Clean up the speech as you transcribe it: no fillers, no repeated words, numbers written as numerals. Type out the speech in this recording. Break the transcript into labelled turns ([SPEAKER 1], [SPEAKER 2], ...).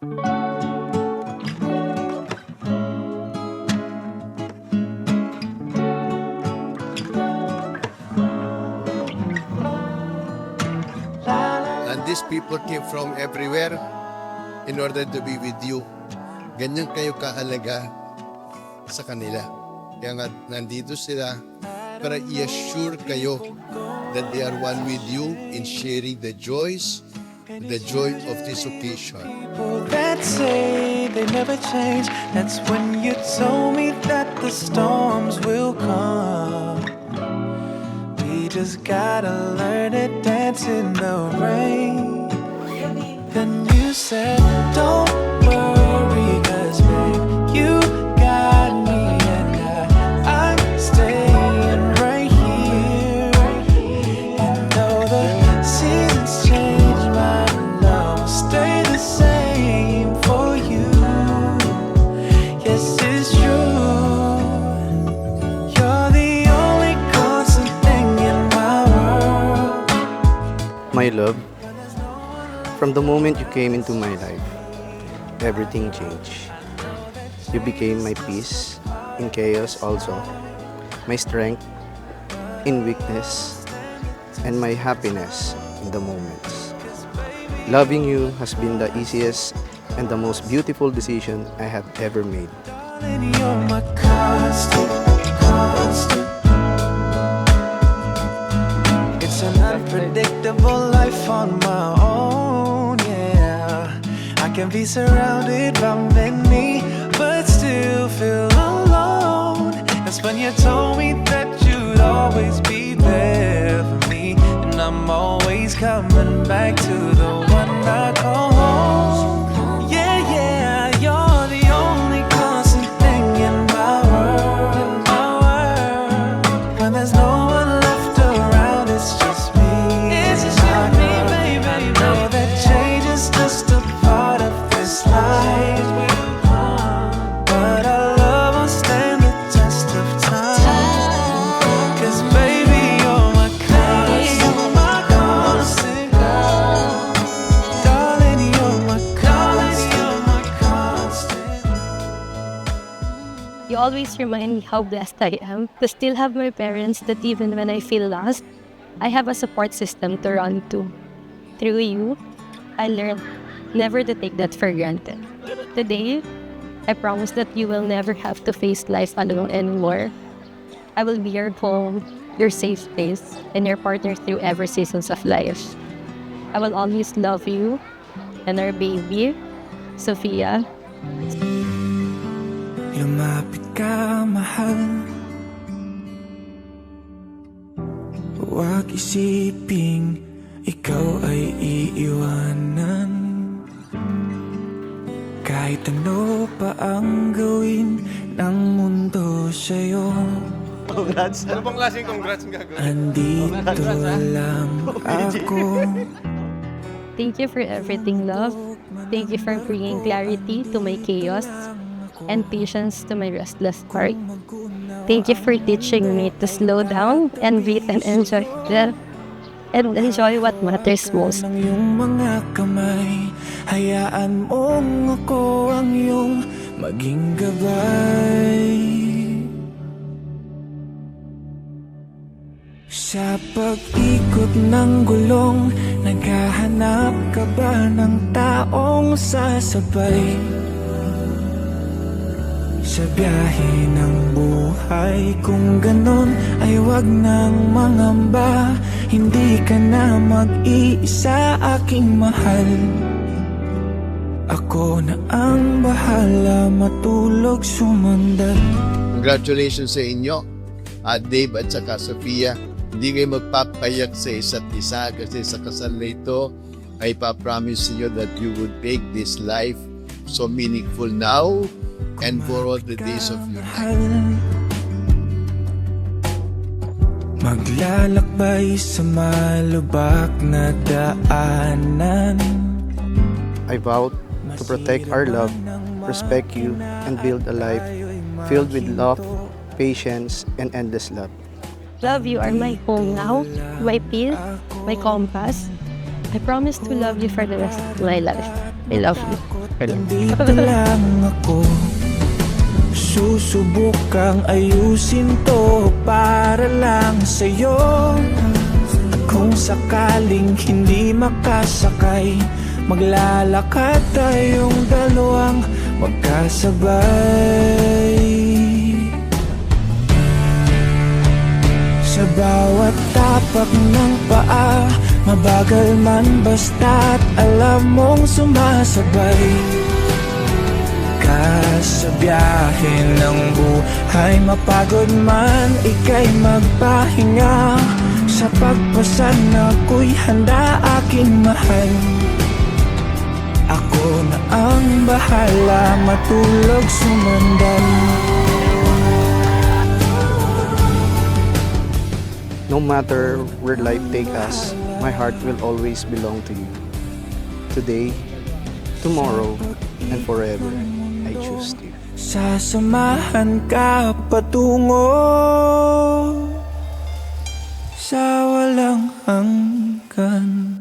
[SPEAKER 1] And these people came from everywhere in order to be with you. Ganyan kayo kahalaga sa kanila. Kaya nga nandito sila para i-assure kayo that they are one with you in sharing the joy of this occasion.
[SPEAKER 2] People that say they never change, that's when you told me that the storms will come. We just gotta learn to dance in the rain. Then you said, don't worry, 'cause babe, you got me, and I'm staying right here. And though the seasons change, my love will stay the same for you. Yes, it's true. You're the only constant thing in my world.
[SPEAKER 3] My love, from the moment you came into my life, everything changed. You became my peace in chaos also, my strength in weakness, and my happiness in the moments. Loving you has been the easiest and the most beautiful decision I have ever made.
[SPEAKER 2] And you're my constant, constant. It's an unpredictable life on my own, yeah. I can be surrounded by many, but still feel alone. That's when you told me that you'd always be there for me, and I'm always coming back to the one I call home. Yeah, yeah, you're the only constant thing in my world, when there's no one left around, it's just me. It's just me, baby. I know that change is just a part of this life, but our love will stand the test of time. 'Cause baby, you're my constant, my constant. Darling, you're my constant, my constant.
[SPEAKER 4] You always remind me how blessed I am to still have my parents, that even when I feel lost, I have a support system to run to. Through you, I learned never to take that for granted. Today, I promise that you will never have to face life alone anymore. I will be your home, your safe space, and your partner through every seasons of life. I will always love you and our baby, Sophia.
[SPEAKER 2] Lumapit ka, mahal. Huwag isiping ikaw ay iiwanan. Kahit ano pa ang gawin ng mundo sa'yo,
[SPEAKER 5] Congrats. Ano bang klaseng congrats ang gagawin?
[SPEAKER 2] andito lang ako.
[SPEAKER 4] Thank you for everything, love. Thank you for bringing clarity to my chaos and patience to my restless heart. Thank you for teaching me to slow down and breathe and enjoy what matters most.
[SPEAKER 2] Ng iyong mga kamay, hayaan mong ako ang iyong maging gabay. Sa pag-ikot ng gulong, naghahanap ka ba ng taong sasabay? Sa biyahe ng buhay, kung ganon ay wag nang mangamba. Hindi ka na mag-iisa, aking mahal. Ako na ang bahala, matulog, sumandat.
[SPEAKER 1] Congratulations sa inyo, Dave at saka Sophia. Hindi kayo magpapayak sa isa't isa kasi sa kasal na ito ay papromise niyo that you would make this life so meaningful now and for all the days of your life.
[SPEAKER 2] Maglalakbay sa malubak na daanan.
[SPEAKER 3] I vow to protect our love, respect you, and build a life filled with love, patience, and endless love.
[SPEAKER 4] Love, you are my home now, my peace, my compass. I promise to love you for the rest of my life. I love you.
[SPEAKER 2] Dito lang ako, susubukang ayusin to para lang sa'yo. At kung sakaling hindi makasakay, maglalakad tayong dalawang magkasabay. Sa bawat tapak ng paa, mabagal man basta't alam mong sumasabay ka sa biyahe ng buhay. Mapagod man, ika'y magpahinga. Sa pagpasan ako'y handa, aking mahal. Ako na ang bahala, matulog sumandan.
[SPEAKER 3] No matter where life take us, my heart will always belong to you. Today, tomorrow, and forever, I choose you.
[SPEAKER 2] Sasamahan ka patungo sa walang hanggan.